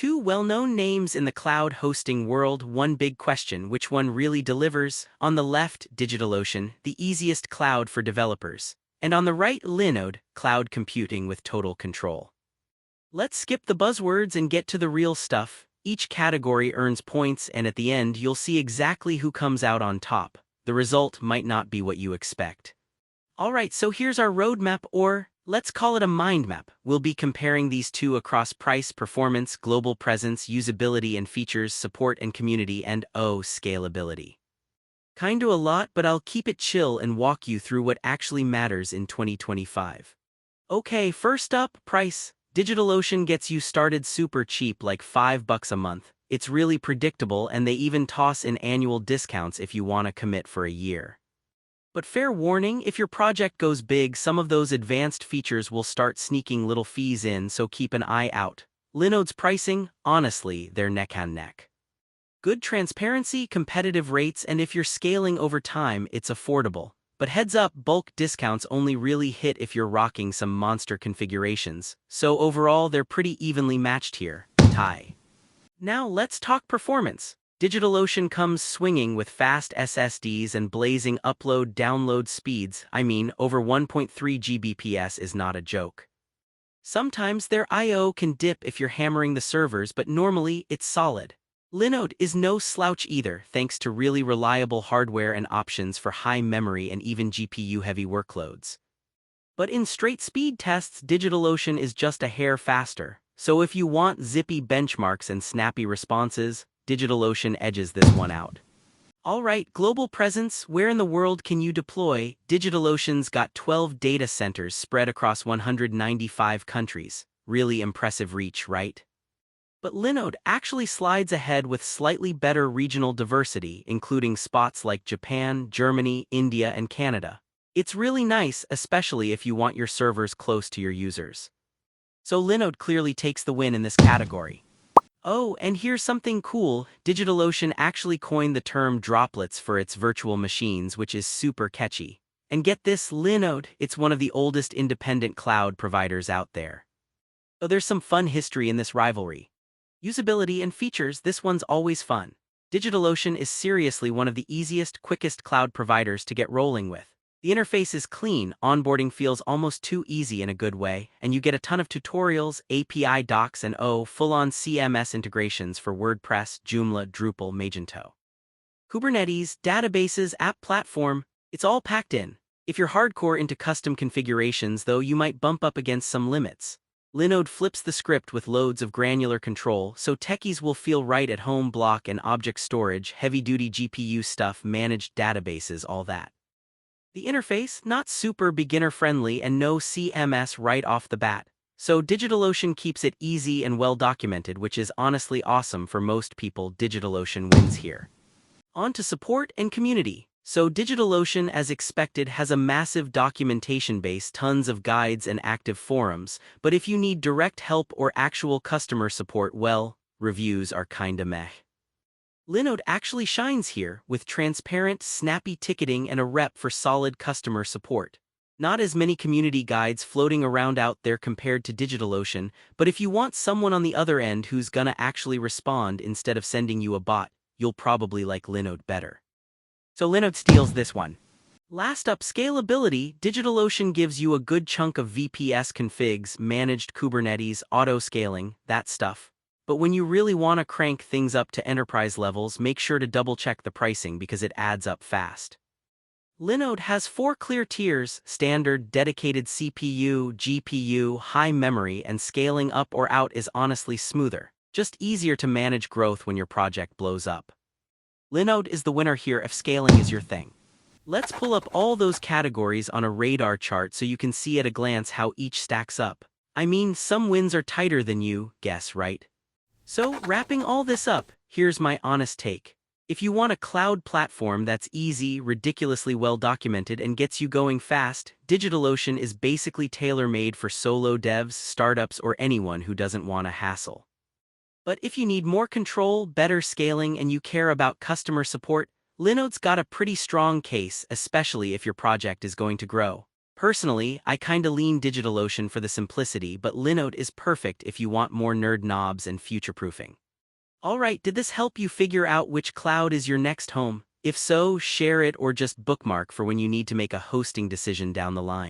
two well-known names in the cloud hosting world. One big question: which one really delivers? On the left, DigitalOcean, the easiest cloud for developers. And on the right, Linode, cloud computing with total control. Let's skip the buzzwords and get to the real stuff. Each category earns points, and at the end you'll see exactly who comes out on top. The result might not be what you expect. Alright, so here's our roadmap, or let's call it a mind map. We'll be comparing these two across price, performance, global presence, usability and features, support and community, and scalability. Kinda a lot, but I'll keep it chill and walk you through what actually matters in 2025. Okay, first up, price. DigitalOcean gets you started super cheap, like $5 a month. It's really predictable, and they even toss in annual discounts if you want to commit for a year. But fair warning, if your project goes big, some of those advanced features will start sneaking little fees in, so keep an eye out. Linode's pricing, honestly, they're neck and neck. Good transparency, competitive rates, and if you're scaling over time, it's affordable. But heads up, bulk discounts only really hit if you're rocking some monster configurations, so overall they're pretty evenly matched here. Tie. Now let's talk performance. DigitalOcean comes swinging with fast SSDs and blazing upload-download speeds. I mean, over 1.3 Gbps is not a joke. Sometimes their I/O can dip if you're hammering the servers, but normally it's solid. Linode is no slouch either, thanks to really reliable hardware and options for high memory and even GPU-heavy workloads. But in straight speed tests, DigitalOcean is just a hair faster. So if you want zippy benchmarks and snappy responses, DigitalOcean edges this one out. Alright, global presence. Where in the world can you deploy? DigitalOcean's got 12 data centers spread across 195 countries. Really impressive reach, right? But Linode actually slides ahead with slightly better regional diversity, including spots like Japan, Germany, India, and Canada. It's really nice, especially if you want your servers close to your users. So Linode clearly takes the win in this category. Oh, and here's something cool. DigitalOcean actually coined the term droplets for its virtual machines, which is super catchy. And get this, Linode, it's one of the oldest independent cloud providers out there. So there's some fun history in this rivalry. Usability and features, this one's always fun. DigitalOcean is seriously one of the easiest, quickest cloud providers to get rolling with. The interface is clean, onboarding feels almost too easy in a good way, and you get a ton of tutorials, API docs, and full-on CMS integrations for WordPress, Joomla, Drupal, Magento. Kubernetes, databases, app platform, it's all packed in. If you're hardcore into custom configurations, though, you might bump up against some limits. Linode flips the script with loads of granular control, so techies will feel right at home. Block and object storage, heavy-duty GPU stuff, managed databases, all that. The interface, not super beginner-friendly and no CMS right off the bat. So DigitalOcean keeps it easy and well-documented, which is honestly awesome for most people. DigitalOcean wins here. On to support and community. So DigitalOcean, as expected, has a massive documentation base, tons of guides and active forums, but if you need direct help or actual customer support, well, reviews are kinda meh. Linode actually shines here, with transparent, snappy ticketing and a rep for solid customer support. Not as many community guides floating around out there compared to DigitalOcean, but if you want someone on the other end who's gonna actually respond instead of sending you a bot, you'll probably like Linode better. So Linode steals this one. Last up, scalability. DigitalOcean gives you a good chunk of VPS configs, managed Kubernetes, auto-scaling, that stuff. But when you really want to crank things up to enterprise levels, make sure to double-check the pricing because it adds up fast. Linode has 4 clear tiers: standard, dedicated CPU, GPU, high memory, and scaling up or out is honestly smoother. Just easier to manage growth when your project blows up. Linode is the winner here if scaling is your thing. Let's pull up all those categories on a radar chart so you can see at a glance how each stacks up. I mean, some wins are tighter than you guess, right? So, wrapping all this up, here's my honest take. If you want a cloud platform that's easy, ridiculously well documented, and gets you going fast, DigitalOcean is basically tailor-made for solo devs, startups, or anyone who doesn't want a hassle. But if you need more control, better scaling, and you care about customer support, Linode's got a pretty strong case, especially if your project is going to grow. Personally, I kinda lean DigitalOcean for the simplicity, but Linode is perfect if you want more nerd knobs and future-proofing. Alright, did this help you figure out which cloud is your next home? If so, share it or just bookmark for when you need to make a hosting decision down the line.